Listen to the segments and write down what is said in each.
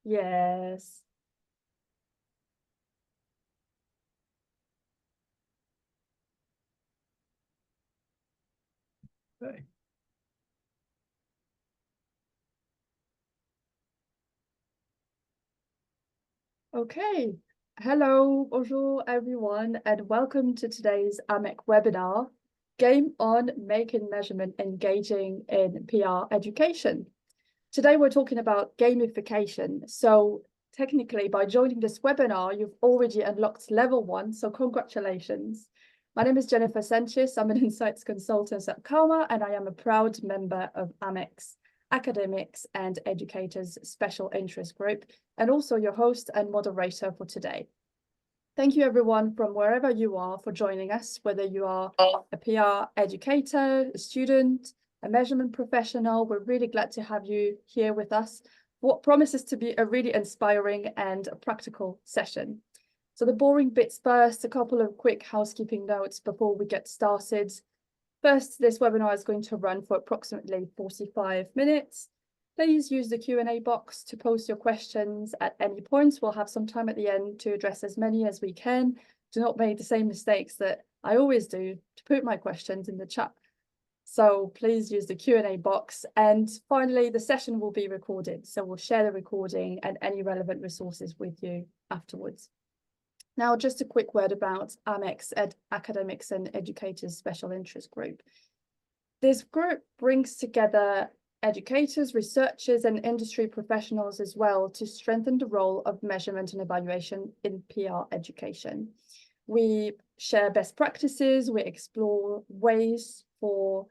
Yes. Okay. Okay. Hello, bonjour everyone, and welcome to today's AMEC webinar, Game on Making Measurement Engaging in PR Education. Today we're talking about gamification. So technically, by joining this webinar, you've already unlocked level 1, so congratulations. My name is Jennifer Sanchis. I'm an insights consultant at CARMA, and I am a proud member of AMEC's Academics and Educators Special Interest Group, and also your host and moderator for today. Thank you everyone from wherever you are for joining us, whether you are a PR educator, a student, a measurement professional. We're really glad to have you here with us. What promises to be a really inspiring and practical session. So the boring bits first, a couple of quick housekeeping notes before we get started. First, this webinar is going to run for approximately 45 minutes. Please use the Q&A box to post your questions at any point. We'll have some time at the end to address as many as we can. Do not make the same mistakes that I always do to put my questions in the chat. So please use the Q&A box. And finally, the session will be recorded. So we'll share the recording and any relevant resources with you afterwards. Now, just a quick word about AMEC's Academics and Educators Special Interest Group. This group brings together educators, researchers, and industry professionals as well to strengthen the role of measurement and evaluation in PR education. We share best practices, we explore ways for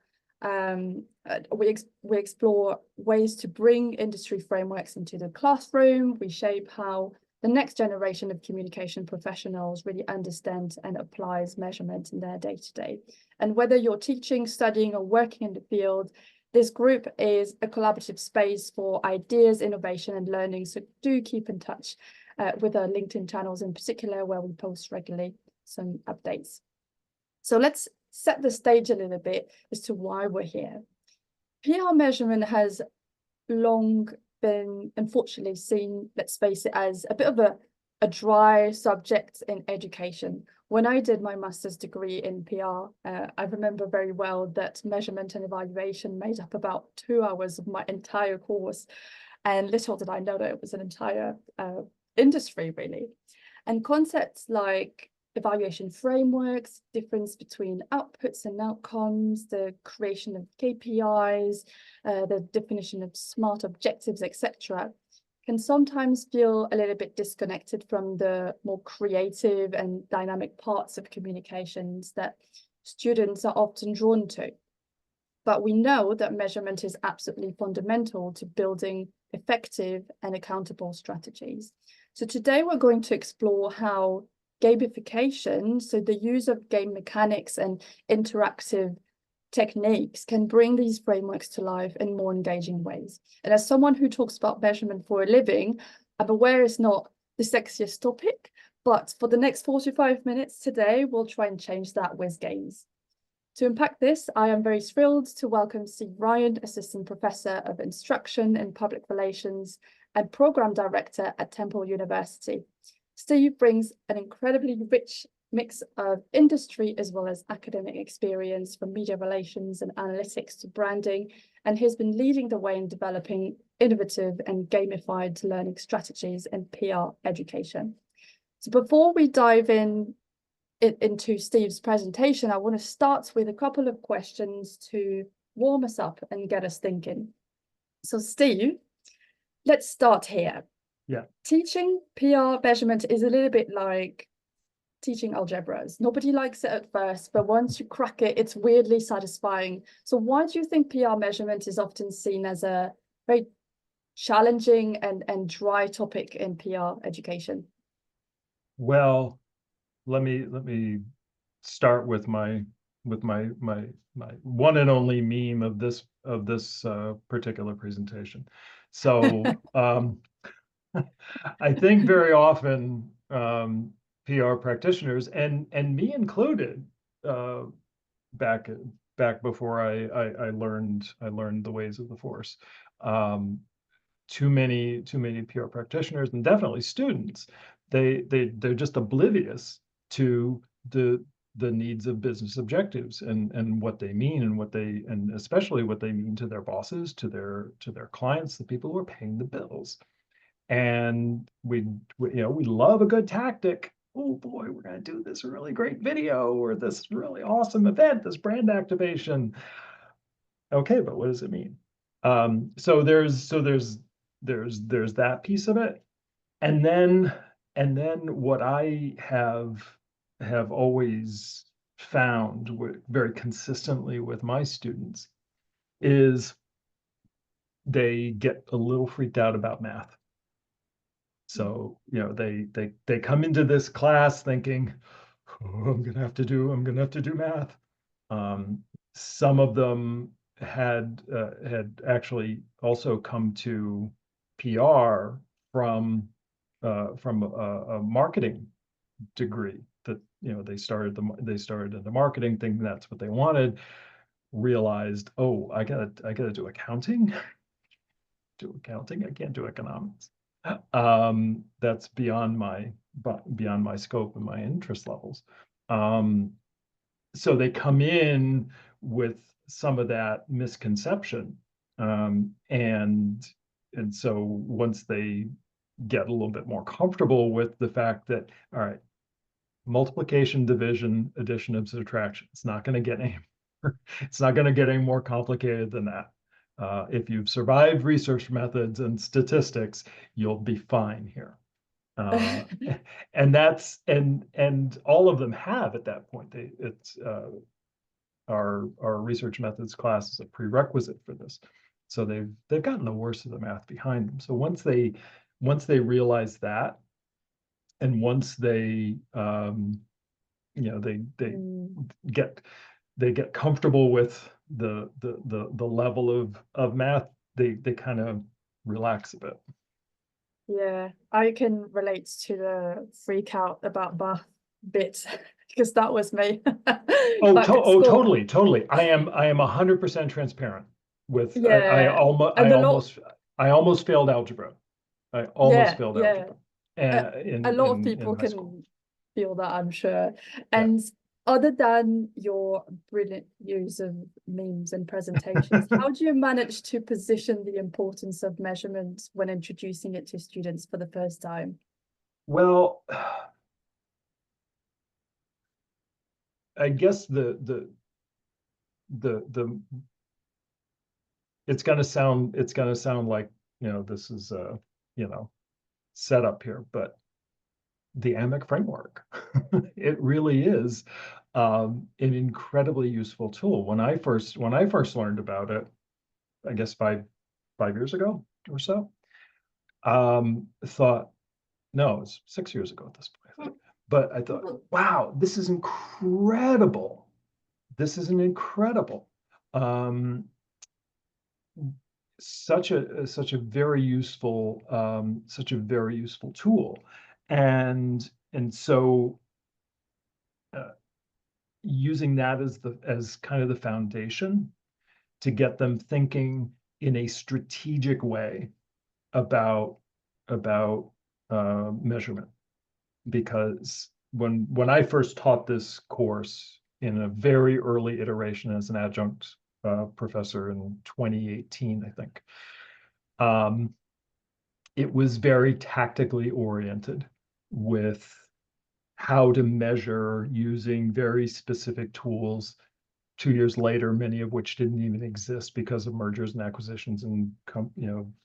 we explore ways to bring industry frameworks into the classroom. We shape how the next generation of communication professionals really understand and applies measurement in their day-to-day. And whether you're teaching, studying, or working in the field, this group is a collaborative space for ideas, innovation, and learning. So do keep in touch with our LinkedIn channels in particular, where we post regularly some updates. So let's set the stage a little bit as to why we're here. PR measurement has long been unfortunately seen, let's face it, as a bit of a dry subject in education. When I did my master's degree in PR, I remember very well that measurement and evaluation made up about 2 hours of my entire course. And little did I know that it was an entire industry, really. And concepts like evaluation frameworks, difference between outputs and outcomes, the creation of KPIs, the definition of SMART objectives, etc., can sometimes feel a little bit disconnected from the more creative and dynamic parts of communications that students are often drawn to. But we know that measurement is absolutely fundamental to building effective and accountable strategies. So today we're going to explore how gamification, so the use of game mechanics and interactive techniques, can bring these frameworks to life in more engaging ways. And as someone who talks about measurement for a living, I'm aware it's not the sexiest topic, but for the next 45 minutes today, we'll try and change that with games. To unpack this, I am very thrilled to welcome Steve Ryan, Assistant Professor of Instruction and Public Relations and Program Director at Temple University. Steve brings an incredibly rich mix of industry as well as academic experience from media relations and analytics to branding, and he's been leading the way in developing innovative and gamified learning strategies in PR education. So before we dive into Steve's presentation, I want to start with a couple of questions to warm us up and get us thinking. So Steve, let's start here. Yeah. Teaching PR measurement is a little bit like teaching algebras. Nobody likes it at first, but once you crack it, it's weirdly satisfying. So why do you think PR measurement is often seen as a very challenging and dry topic in PR education? Well, let me start with my one and only meme of this particular presentation. So I think very often PR practitioners and me included, back before I learned the ways of the force, too many PR practitioners and definitely students, they're just oblivious to the needs of business objectives and what they mean and especially what they mean to their bosses, to their clients, the people who are paying the bills. And we love a good tactic. Oh boy, we're going to do this really great video or this really awesome event, this brand activation. Okay, but what does it mean? So there's that piece of it. And then what I have always found very consistently with my students is they get a little freaked out about math. So, they come into this class thinking, oh, I'm gonna have to do math. Some of them had actually also come to PR from a marketing degree that they started in the marketing thing, that's what they wanted, realized, oh, I gotta do accounting. I can't do economics. That's beyond my scope and my interest levels. So they come in with some of that misconception, and so once they get a little bit more comfortable with the fact that, all right, multiplication, division, addition, and subtraction, it's not going to get any more complicated than that. If you've survived research methods and statistics, you'll be fine here. And that's and all of them have at that point. It's our research methods class is a prerequisite for this. So they've gotten the worst of the math behind them. So once they realize that, and once they they get comfortable with the level of math, they kind of relax a bit. Yeah, I can relate to the freak out about math bit because that was me. Totally. I am 100% transparent with. Yeah, and I almost failed algebra. I almost failed algebra. A lot of people can feel that, I'm sure. And other than your brilliant use of memes and presentations, how do you manage to position the importance of measurement when introducing it to students for the first time? Well, I guess it's gonna sound like, this is set up here, but the AMEC framework, it really is an incredibly useful tool. When I first learned about it, I guess five years ago or so, thought, no, it's 6 years ago at this point, but I thought, wow, this is incredible. This is an incredible, such a very useful tool. And so using that as kind of the foundation to get them thinking in a strategic way about measurement. Because when I first taught this course in a very early iteration as an adjunct professor in 2018, I think, it was very tactically oriented with how to measure using very specific tools. 2 years later, many of which didn't even exist because of mergers and acquisitions and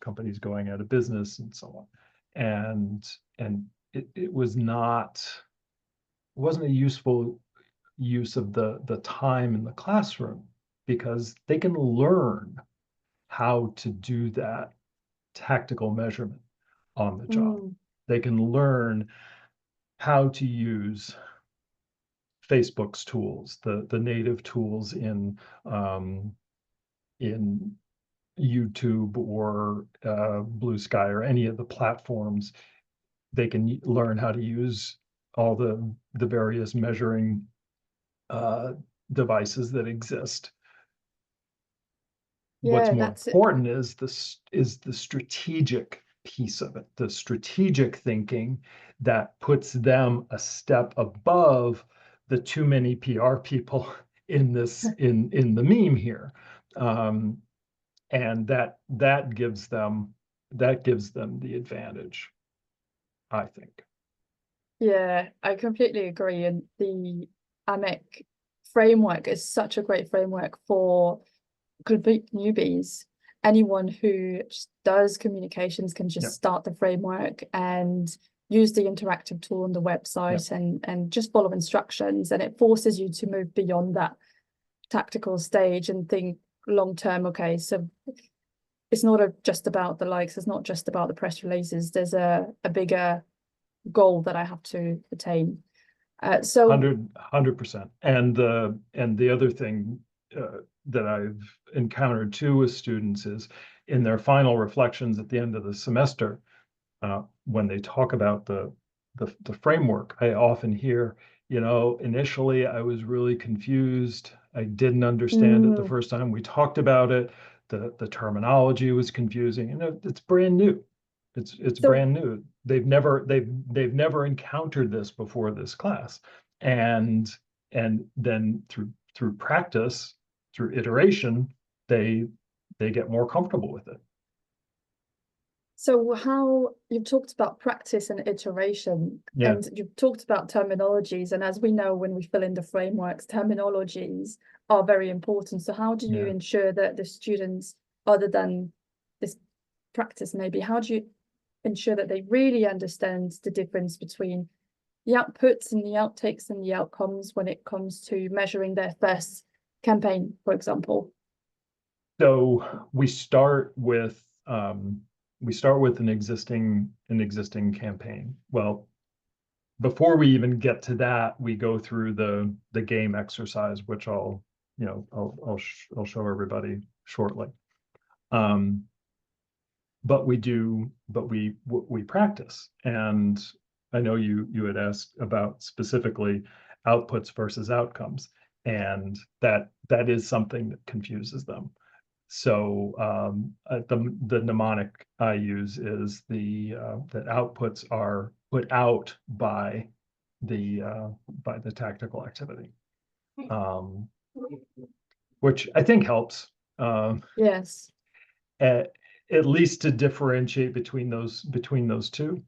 companies going out of business and so on. And it wasn't a useful use of the time in the classroom, because they can learn how to do that tactical measurement on the job. They can learn how to use Facebook's tools, the native tools in YouTube or Blue Sky or any of the platforms. They can learn how to use all the various measuring devices that exist. What's Yeah, more that's it. important is the strategic piece of it, the strategic thinking that puts them a step above the too many PR people in this in the meme here. And that gives them the advantage, I think. Yeah, I completely agree. And the AMEC framework is such a great framework for complete newbies. Anyone who just does communications can Yeah, just start the framework and use the interactive tool on the yeah, website and just follow instructions. And it forces you to move beyond that tactical stage and think long term. Okay, so it's not just about the likes, it's not just about the press releases. There's a bigger goal that I have to attain. So 100%. And the other thing that I've encountered too with students is in their final reflections at the end of the semester, when they talk about the framework, I often hear, initially I was really confused. I didn't understand it the mm, first time we talked about it. The terminology was confusing, and it's brand new. It's so brand new. They've never encountered this before this class, and then through practice, through iteration, they get more comfortable with it. So how you've talked about practice and iteration, Yeah, and you've talked about terminologies, and as we know, when we fill in the frameworks, terminologies are very important. So how do you yeah. ensure that the students, other than this practice maybe, how do you ensure that they really understand the difference between the outputs and the outtakes and the outcomes when it comes to measuring their first campaign, for example? So we start with an existing campaign. Well, before we even get to that, we go through the game exercise, which I'll show everybody shortly. But we practice, and I know you had asked about specifically outputs versus outcomes, and that is something that confuses them. So the mnemonic I use is that outputs are put out by the tactical activity, um, which I think helps, Yes. at, at least to differentiate between those two.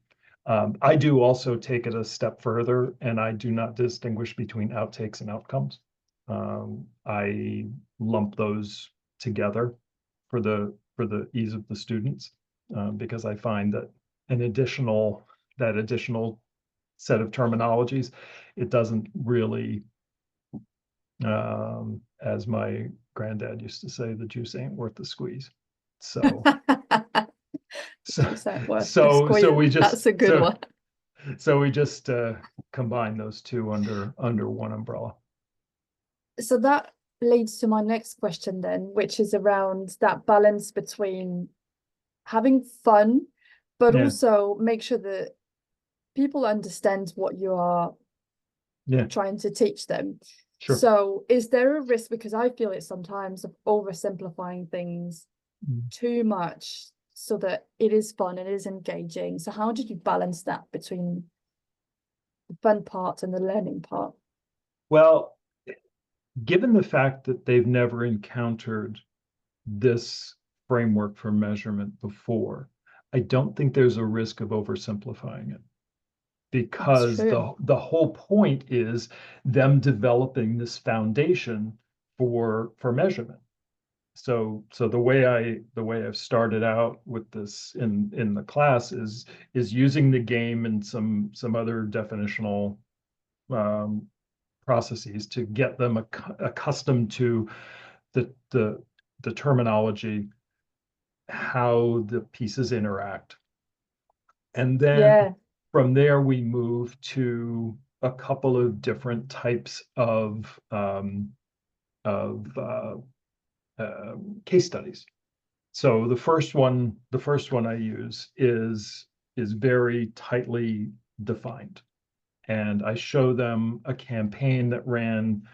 I do also take it a step further, and I do not distinguish between outtakes and outcomes. I lump those together for the ease of the students, because I find that that additional set of terminologies, it doesn't really, as my granddad used to say, the juice ain't worth the squeeze. So so Juice ain't worth the so squeeze. we just That's a good one. combine those two under one umbrella. So that leads to my next question then, which is around that balance between having fun, but Yeah, also make sure that people understand what you are yeah, trying to teach them. sure. So is there a risk, because I feel it sometimes, of oversimplifying things Mm. too much so that it is fun, it is engaging. So how did you balance that between the fun part and the learning part? Well, given the fact that they've never encountered this framework for measurement before, I don't think there's a risk of oversimplifying it, That's because true. the whole point is them developing this foundation for measurement. So the way I've started out with this in the class is using the game and some other definitional um, processes to get them accustomed to the the terminology, how the pieces interact. And then Yeah. from there, we move to a couple of different types of case studies. So the first one I use is very tightly defined, and I show them a campaign that ran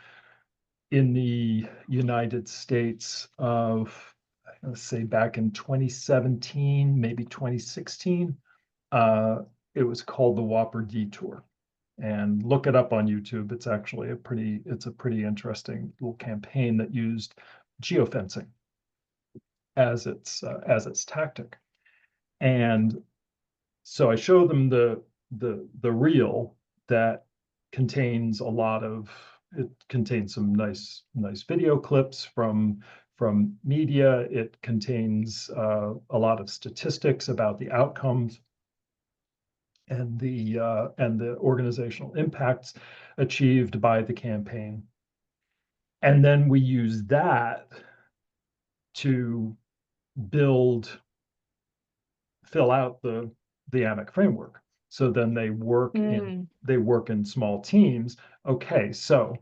in the United States of, let's say back in 2017, maybe 2016. It was called the Whopper Detour. And look it up on YouTube. It's actually it's a pretty interesting little campaign that used geofencing as its tactic. And so I show them the reel that contains it contains some nice video clips from media. It contains a lot of statistics about the outcomes and the organizational impacts achieved by the campaign. And then we use that to fill out the AMEC framework. So then they work in small teams. Okay, so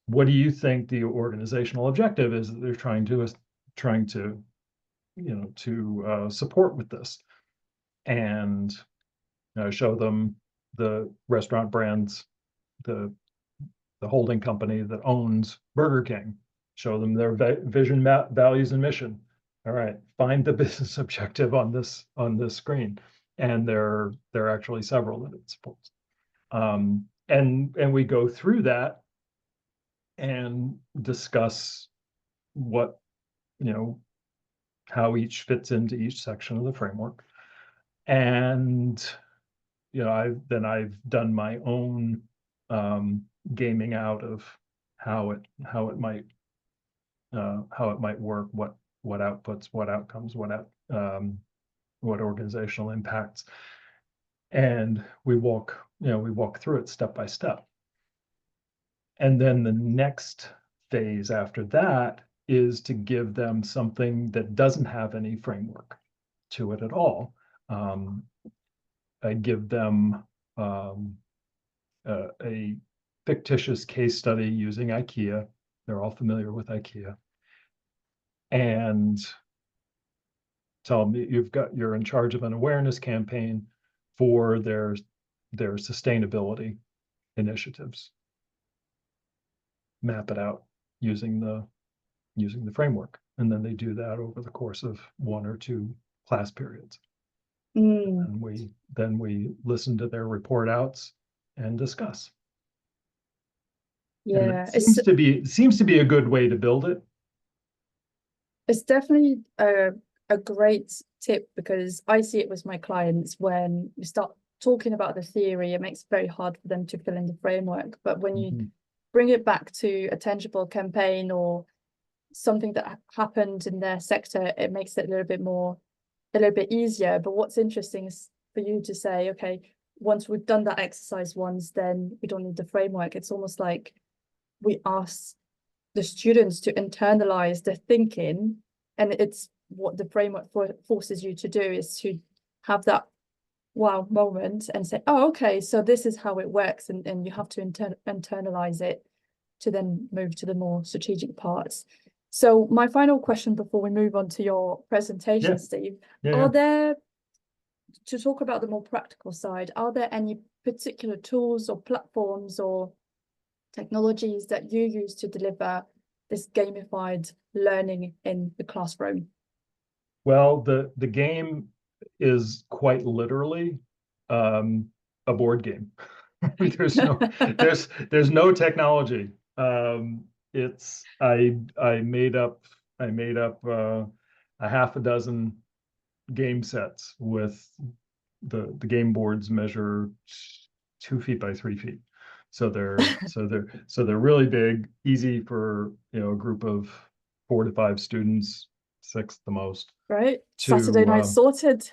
what do you think the organizational objective is that they're trying to support with this? And show them the restaurant brands, the holding company that owns Burger King, show them their vision, values, and mission. All right, find the business objective on this screen, and there are actually several that it supports. And we go through that and discuss what, how each fits into each section of the framework. And I've done my own gaming out of how it might work, what outputs, what outcomes, what organizational impacts, and we walk through it step by step. And then the next phase after that is to give them something that doesn't have any framework to it at all. I give them a fictitious case study using IKEA. They're all familiar with IKEA. And tell them you're in charge of an awareness campaign for their sustainability initiatives. Map it out using the framework. And then they do that over the course of 1 or 2 class periods. And we listen to their report outs and discuss. Yeah, it seems to be a good way to build it. It's definitely a great tip, because I see it with my clients. When you start talking about the theory, it makes it very hard for them to fill in the framework. But when you bring it back to a tangible campaign or something that happened in their sector, it makes it a little bit easier. But what's interesting is for you to say, okay, once we've done that exercise once, then we don't need the framework. It's almost like we ask the students to internalize their thinking, and it's what the framework forces you to do, is to have that wow moment and say, oh, okay, so this is how it works, and you have to internalize it to then move to the more strategic parts. So my final question before we move on to your presentation, Steve, are there, to talk about the more practical side, are there any particular tools or platforms or technologies that you use to deliver this gamified learning in the classroom? Well, the game is quite literally a board game. there's no technology. It's I made up a half a dozen game sets with the game boards measure 2 feet by 3 feet. So they're really big, easy for a group of 4 to 5 students, 6 the most. Right. Saturday night sorted.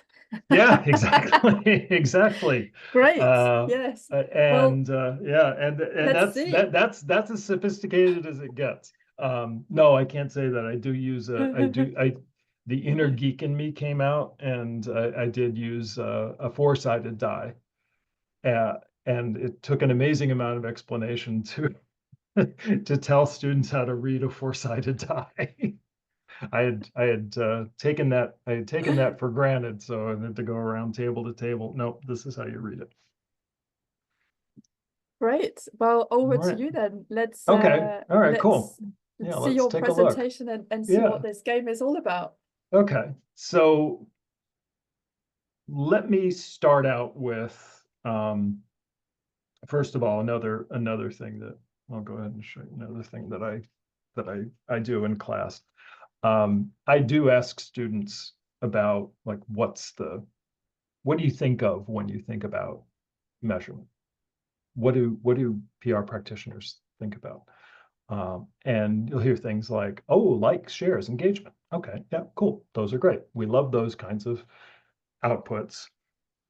Yeah, exactly. Exactly. Great. Yes. And that's as sophisticated as it gets. No, I can't say that. I do use the inner geek in me came out, and I did use a 4-sided die. And it took an amazing amount of explanation to tell students how to read a 4-sided die. I had taken that for granted, so I had to go around table to table. No, this is how you read it. Great. Well, over to you then. Let's okay. All right, cool. Yeah, see let's your take a look. presentation and see Yeah. what this game is all about. Okay, so let me start out with, first of all, another thing that I'll go ahead and show you, another thing that I do in class. I do ask students about, like, what do you think of when you think about measurement? What do PR practitioners think about? And you'll hear things like, oh, likes, shares, engagement. Okay, yeah, cool. Those are great. We love those kinds of outputs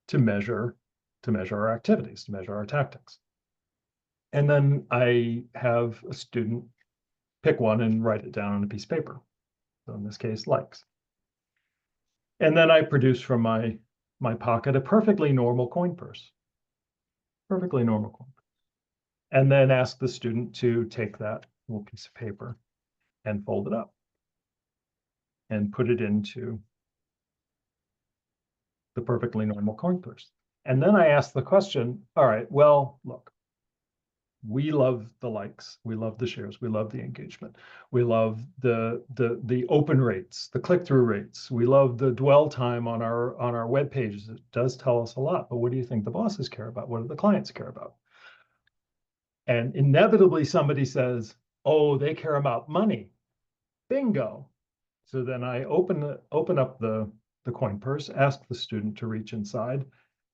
to measure our activities, to measure our tactics. And then I have a student pick one and write it down on a piece of paper. So in this case, likes. And then I produce from my pocket a perfectly normal coin purse. Perfectly normal coin purse. And then ask the student to take that little piece of paper and fold it up and put it into the perfectly normal coin purse. And then I ask the question, all right, well, look, we love the likes, we love the shares, we love the engagement, we love the open rates, the click-through rates, we love the dwell time on our web pages. It does tell us a lot, but what do you think the bosses care about? What do the clients care about? And inevitably somebody says, oh, they care about money. Bingo. So then I open up the coin purse, ask the student to reach inside,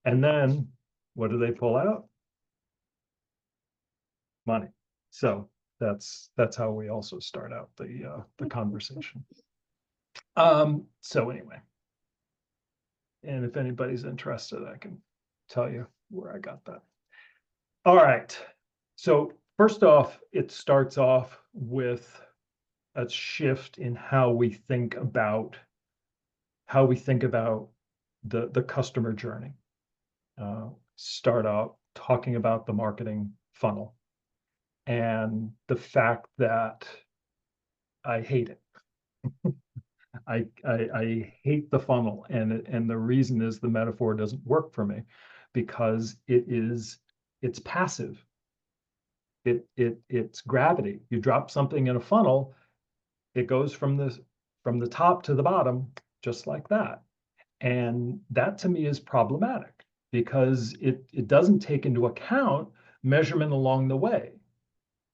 and then what do they pull out? Money. So that's how we also start out the conversation. So anyway, and if anybody's interested, I can tell you where I got that. All right. So first off, it starts off with a shift in how we think about the customer journey. Start out talking about the marketing funnel and the fact that I hate it. I hate the funnel, and the reason is the metaphor doesn't work for me because it's passive. It's gravity. You drop something in a funnel, it goes from the top to the bottom just like that. And that to me is problematic because it doesn't take into account measurement along the way.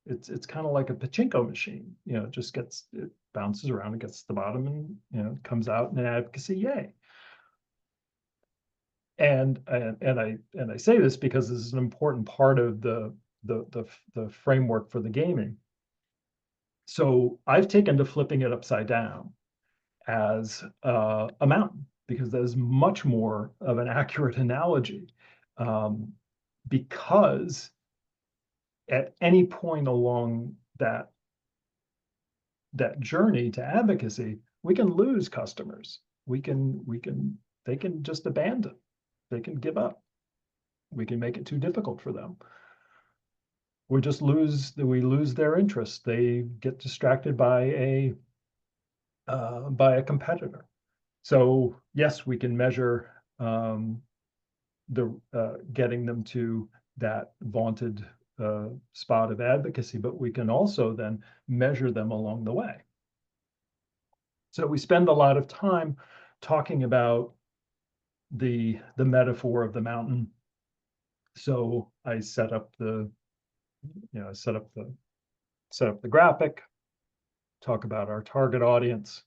It's kind of like a pachinko machine, it bounces around and gets to the bottom and it comes out in an advocacy, yay. And I say this because this is an important part of the framework for the gaming. So I've taken to flipping it upside down as a mountain because that is much more of an accurate analogy, because at any point along that journey to advocacy, we can lose customers. They can just abandon. They can give up. We can make it too difficult for them. We lose their interest. They get distracted by a competitor. So yes, we can measure getting them to that vaunted spot of advocacy, but we can also then measure them along the way. So we spend a lot of time talking about the metaphor of the mountain. So I set up the graphic, talk about our target audience,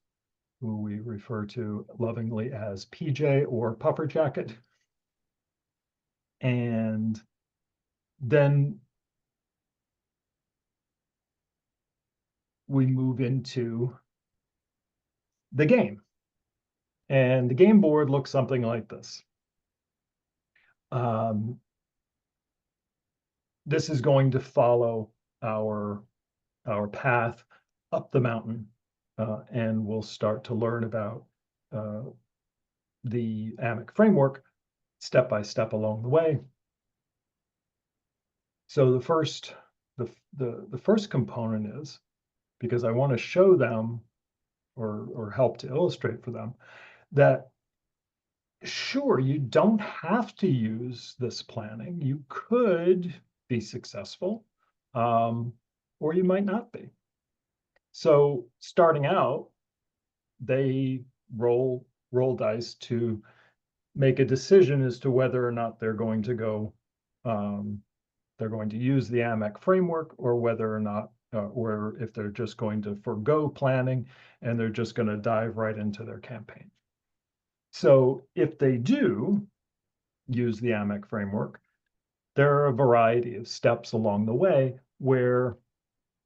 who we refer to lovingly as PJ or puffer jacket. And then we move into the game. And the game board looks something like this. This is going to follow our path up the mountain, and we'll start to learn about the AMEC framework step by step along the way. So the first component is, because I want to show them or help to illustrate for them that sure, you don't have to use this planning. You could be successful, or you might not be. So starting out, they roll dice to make a decision as to whether or not they're going to go, they're going to use the AMEC framework, or whether or not, or if they're just going to forego planning and they're just going to dive right into their campaign. So if they do use the AMEC framework, there are a variety of steps along the way where,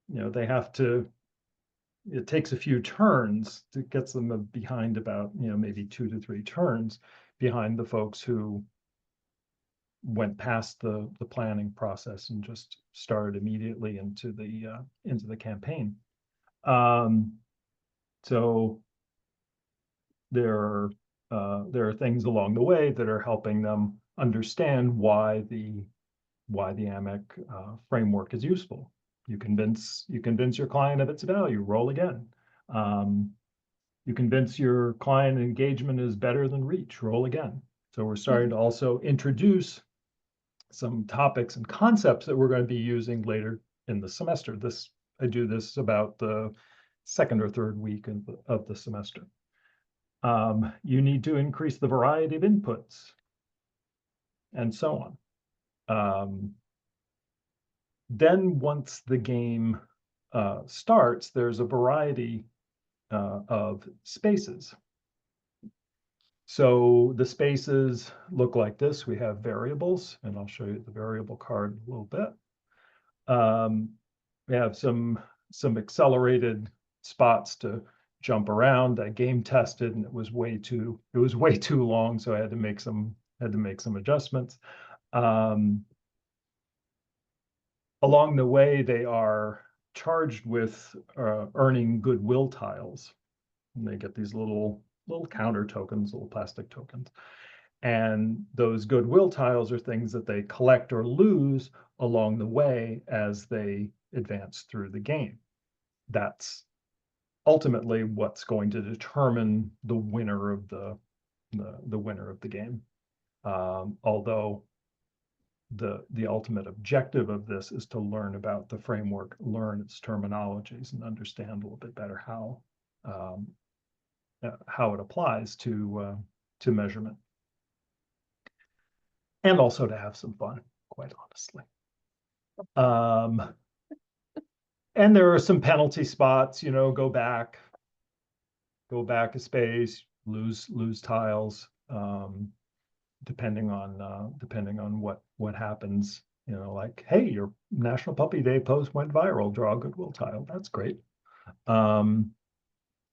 they have to, it takes a few turns to get them behind, about, maybe 2 to 3 turns behind the folks who went past the planning process and just started immediately into the campaign. So there are things along the way that are helping them understand why the AMEC framework is useful. You convince your client of its value, roll again. You convince your client engagement is better than reach, roll again. So we're starting to also introduce some topics and concepts that we're going to be using later in the semester. I do this about the second or third week of the semester. You need to increase the variety of inputs, and so on. Then once the game starts, there's a variety of spaces. So the spaces look like this. We have variables, and I'll show you the variable card a little bit. We have some accelerated spots to jump around. I game tested, and it was way too long, so I had to make some adjustments. Along the way, they are charged with earning goodwill tiles, and they get these little counter tokens, little plastic tokens. And those goodwill tiles are things that they collect or lose along the way as they advance through the game. That's ultimately what's going to determine the winner of the winner of the game. Although the ultimate objective of this is to learn about the framework, learn its terminologies, and understand a little bit better how it applies to measurement, and also to have some fun, quite honestly. And there are some penalty spots, go back a space, lose tiles, depending on what happens. Like, hey, your National Puppy Day post went viral, draw a goodwill tile. That's great.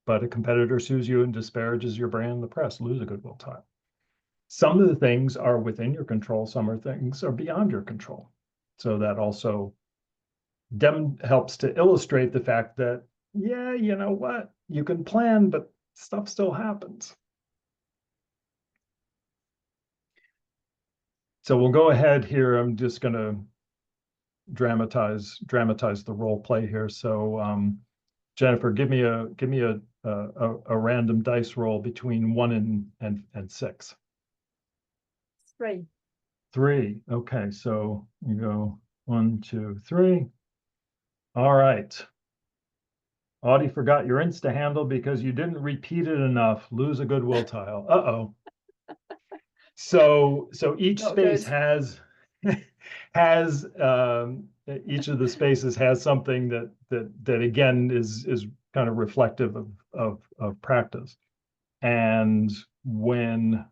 But a competitor sues you and disparages your brand in the press, lose a goodwill tile. Some of the things are within your control, some things are beyond your control. So that also helps to illustrate the fact that, yeah, you know what, you can plan, but stuff still happens. So we'll go ahead here. I'm just going to dramatize the role play here. So Jennifer, give me a random dice roll between 1 and 6. 3. 3. Okay, so you go 1, 2, 3. All right. Audie forgot your Insta handle because you didn't repeat it enough. Lose a goodwill tile. Uh-oh. So each Not space good. has each of the spaces has something that again is kind of reflective of practice. And when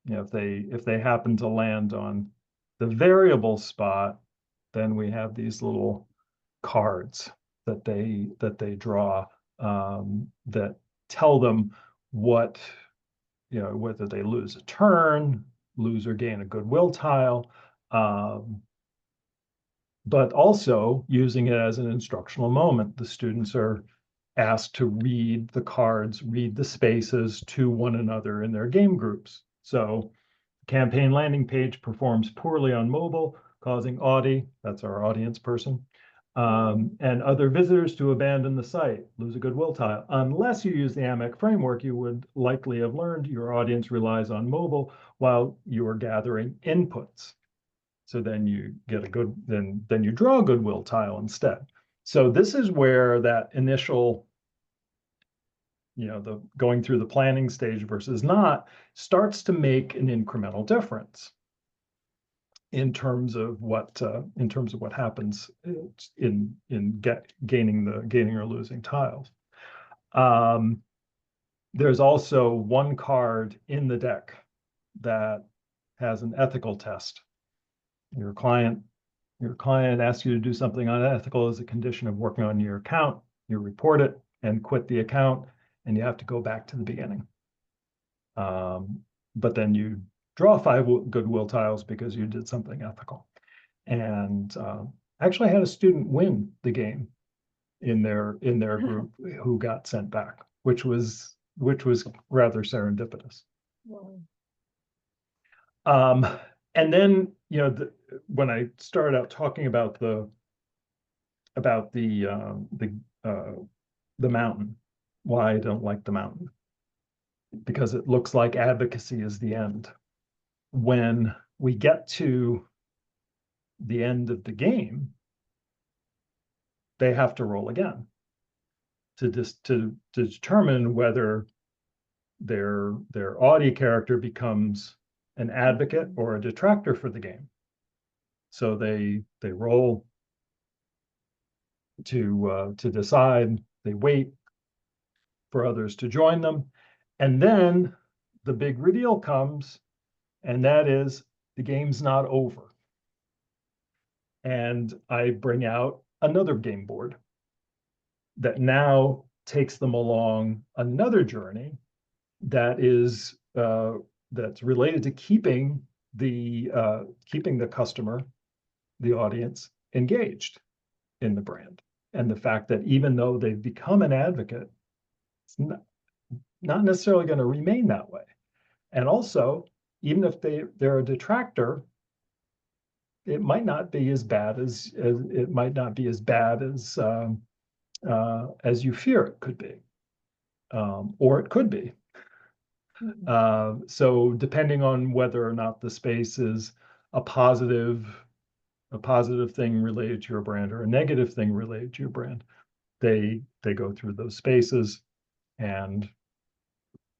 if they happen to land on the variable spot, then we have these little cards that they draw that tell them what, whether they lose a turn, lose or gain a goodwill tile, but also using it as an instructional moment. The students are asked to read the cards, read the spaces to one another in their game groups. So campaign landing page performs poorly on mobile, causing Audie, that's our audience person, and other visitors to abandon the site, lose a goodwill tile. Unless you use the AMEC framework, you would likely have learned your audience relies on mobile while you are gathering inputs. So then you get then you draw a goodwill tile instead. So this is where that initial, the going through the planning stage versus not starts to make an incremental difference in terms of what happens in gaining or losing tiles. There's also one card in the deck that has an ethical test. Your client asks you to do something unethical as a condition of working on your account. You report it and quit the account, and you have to go back to the beginning. But then you draw 5 goodwill tiles because you did something ethical. And actually had a student win the game in their group who got sent back, which was rather serendipitous. Wow. And then, when I started out talking about the mountain, why I don't like the mountain, because it looks like advocacy is the end. When we get to the end of the game, they have to roll again to determine whether their Audi character becomes an advocate or a detractor for the game. So they roll to decide. They wait for others to join them, and then the big reveal comes, and that is the game's not over. And I bring out another game board that now takes them along another journey that is that's related to keeping the customer, the audience, engaged in the brand, and the fact that even though they've become an advocate, it's not necessarily going to remain that way. And also, even if they're a detractor, it might not be as bad as as you fear it could be, or it could be. So depending on whether or not the space is a positive thing related to your brand or a negative thing related to your brand, they go through those spaces and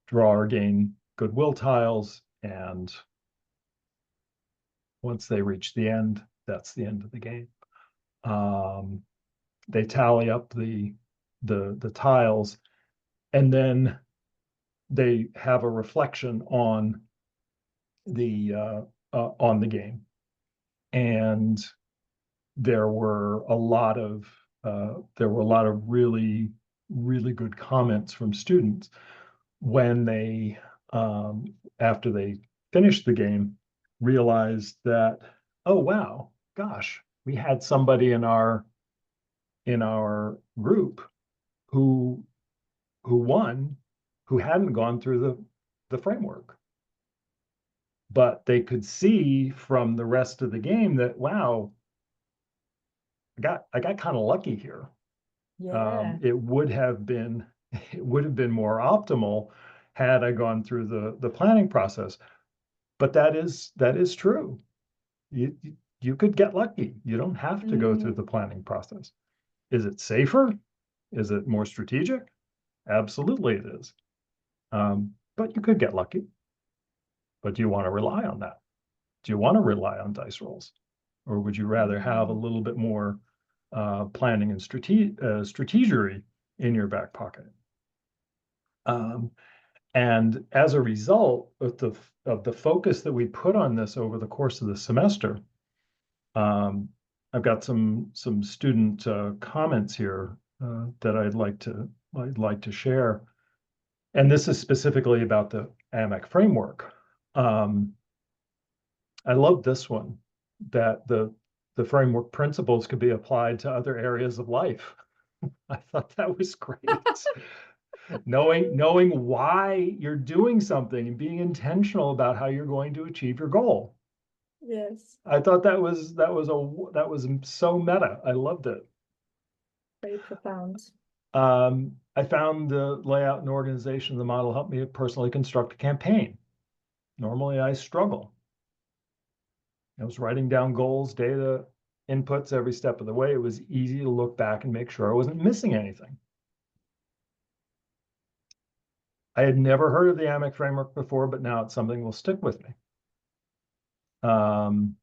draw or gain goodwill tiles, and once they reach the end, that's the end of the game. They tally up the tiles, and then they have a reflection on the game. And there were a lot of really good comments from students when they after they finished the game, realized that, oh wow, gosh, we had somebody in our group who won, who hadn't gone through the framework, but they could see from the rest of the game that, wow, I got kind of lucky here. Yeah. It would have been more optimal had I gone through the planning process. But that is true. You could get lucky. You don't have to go through the planning process. Is it safer? Is it more strategic? Absolutely it is. But you could get lucky. But do you want to rely on that? Do you want to rely on dice rolls? Or would you rather have a little bit more planning and strategery in your back pocket? And as a result of the focus that we put on this over the course of the semester, I've got some student comments here that I'd like to share, and this is specifically about the AMEC framework. I love this one, that the framework principles could be applied to other areas of life. I thought that was great. knowing why you're doing something and being intentional about how you're going to achieve your goal. Yes. I thought that was so meta. I loved it. Very profound. I found the layout and organization of the model helped me personally construct a campaign. Normally I struggle. I was writing down goals, data, inputs every step of the way, it was easy to look back and make sure I wasn't missing anything. I had never heard of the AMEC framework before, but now it's something that will stick with me. And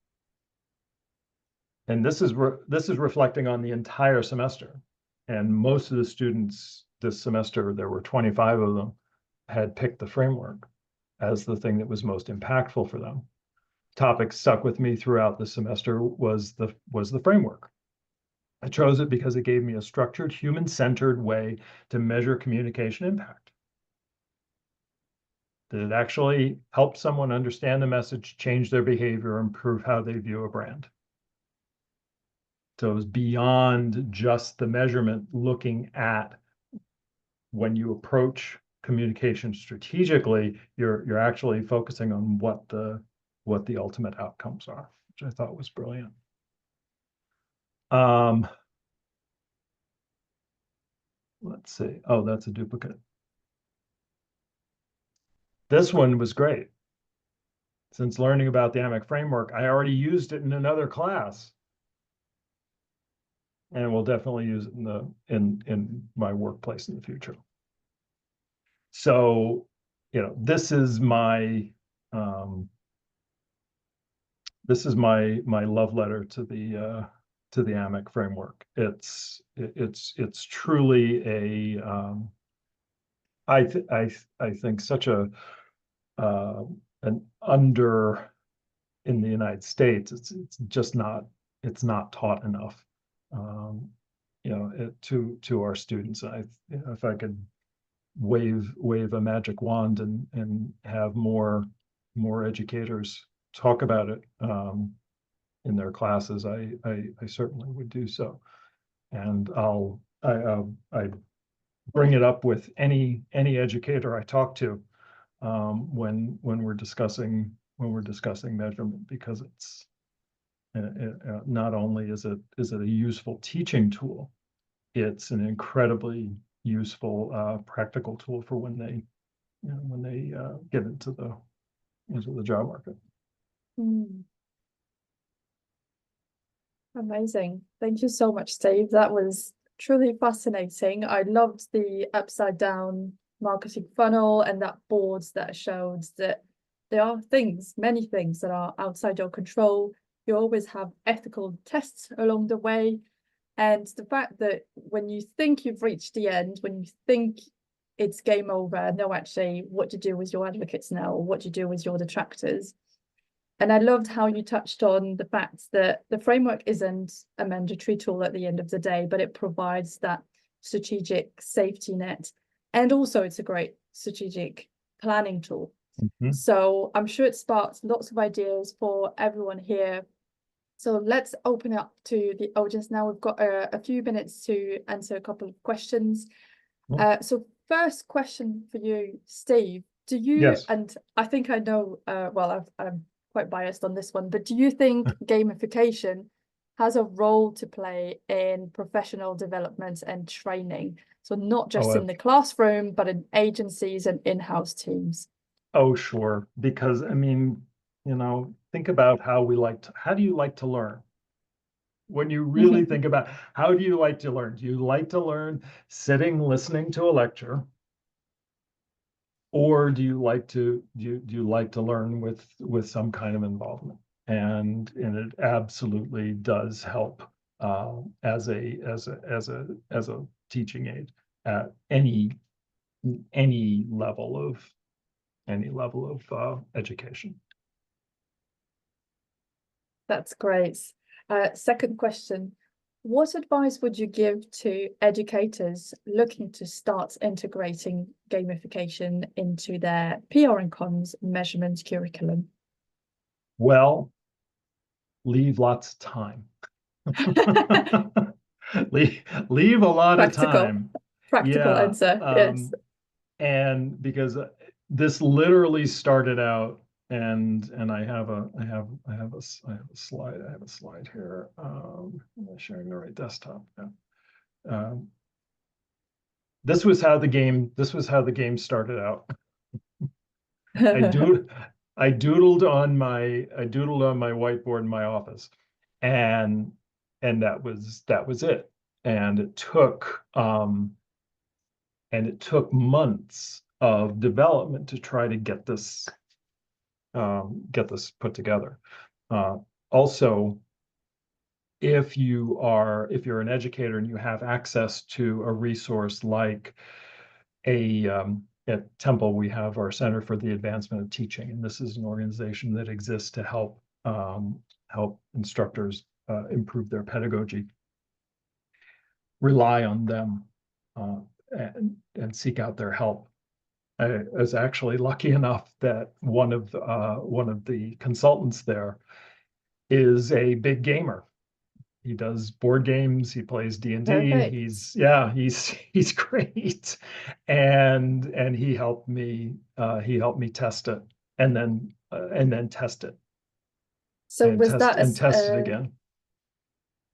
this is reflecting on the entire semester. And most of the students this semester, there were 25 of them, had picked the framework as the thing that was most impactful for them. Topic stuck with me throughout the semester was the framework. I chose it because it gave me a structured, human-centered way to measure communication impact. That it actually helped someone understand the message, change their behavior, improve how they view a brand. So it was beyond just the measurement, looking at when you approach communication strategically, you're actually focusing on what the ultimate outcomes are, which I thought was brilliant. Let's see. Oh, that's a duplicate. This one was great. Since learning about the AMEC framework, I already used it in another class. And we'll definitely use it in my workplace in the future. So, this is my love letter to the AMEC framework. It's truly a I think such an under in the United States. It's just not taught enough. To our students. If I could wave a magic wand and have more educators talk about it in their classes, I certainly would do so. And I bring it up with any educator I talk to when we're discussing measurement, because it's not only is it a useful teaching tool, it's an incredibly useful practical tool for when they get into the job market. Amazing. Thank you so much, Steve. That was truly fascinating. I loved the upside down marketing funnel and that board that showed that there are many things that are outside your control. You always have ethical tests along the way. And the fact that when you think you've reached the end, when you think it's game over, no, actually, what do you do with your advocates now? Or what do you do with your detractors? And I loved how you touched on the fact that the framework isn't a mandatory tool at the end of the day, but it provides that strategic safety net. And also it's a great strategic planning tool. So I'm sure it sparks lots of ideas for everyone here. So let's open up to the audience now. We've got a few minutes to answer a couple of questions. So first question for you, Steve. Do you, yes. And I think I know, I'm quite biased on this one, but do you think gamification has a role to play in professional development and training? So not just in the classroom, but in agencies and in-house teams. Oh, sure. Because think about how do you like to learn? When you really think about how do you like to learn? Do you like to learn sitting, listening to a lecture? Or do you like to learn with some kind of involvement? And it absolutely does help as a teaching aid at any level of education. That's great. Second question. What advice would you give to educators looking to start integrating gamification into their PR and comms measurement curriculum? Well, leave lots of time. leave a lot of time. Practical answer. Yes. And because this literally started out, and I have a slide here. Am I sharing the right desktop? Yeah. This was how the game started out. I doodled on my whiteboard in my office, and that was it. And it took months of development to try to get this put together. Also, if you're an educator and you have access to a resource like at Temple, we have our Center for the Advancement of Teaching, and this is an organization that exists to help instructors improve their pedagogy. Rely on them and seek out their help. I was actually lucky enough that one of the consultants there is a big gamer. He does board games. He plays D&D. Perfect. He's great, and he helped me test it and then test it. So and was test that and test it again.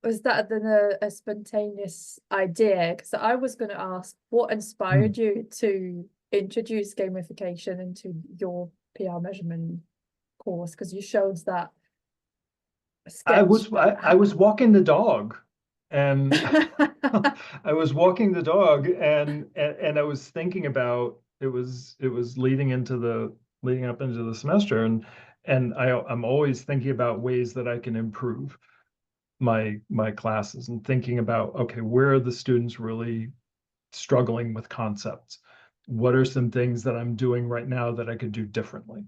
Was that then a spontaneous idea? Because I was going to ask, what inspired you to introduce gamification into your PR measurement course? Because you showed that sketch. I was walking the dog, and I was walking the dog, and I was thinking about it was leading up into the semester, and I'm always thinking about ways that I can improve my classes, and thinking about, okay, where are the students really struggling with concepts? What are some things that I'm doing right now that I could do differently?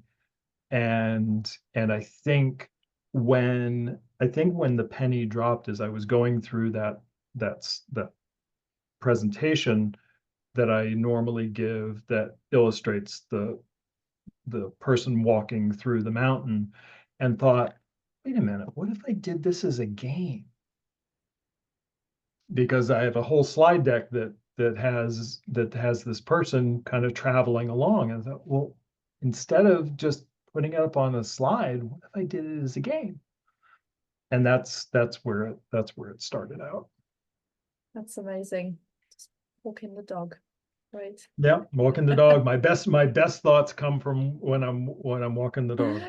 And I think when the penny dropped, as I was going through that presentation that I normally give, that illustrates the person walking through the mountain, and thought, wait a minute, what if I did this as a game? Because I have a whole slide deck that has this person kind of traveling along. And I thought, well, instead of just putting it up on a slide, what if I did it as a game? And that's where it started out. That's amazing. Just walking the dog, right? Yeah, walking the dog. My best thoughts come from when I'm walking the dog.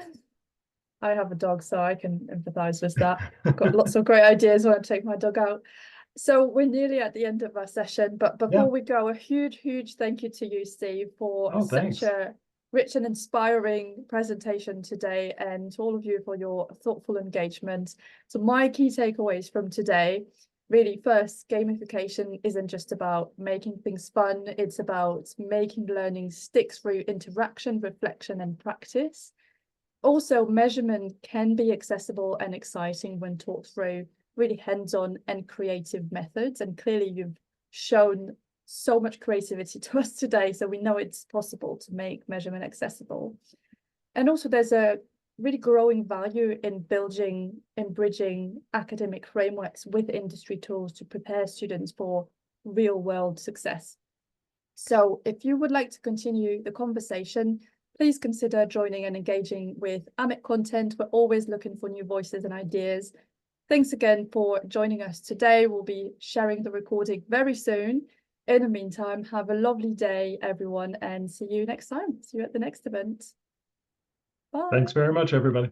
I have a dog, so I can empathize with that. Got lots of great ideas when I take my dog out. So we're nearly at the end of our session, but before we go, a huge thank you to you, Steve, for such a rich and inspiring presentation today, and to all of you for your thoughtful engagement. So my key takeaways from today, really, first, gamification isn't just about making things fun. It's about making learning stick through interaction, reflection, and practice. Also, measurement can be accessible and exciting when taught through really hands-on and creative methods. And clearly you've shown so much creativity to us today, so we know it's possible to make measurement accessible. And also there's a really growing value in bridging academic frameworks with industry tools to prepare students for real-world success. So if you would like to continue the conversation, please consider joining and engaging with AMEC content. We're always looking for new voices and ideas. Thanks again for joining us today. We'll be sharing the recording very soon. In the meantime, have a lovely day, everyone, and see you next time. See you at the next event. Bye. Thanks very much, everybody.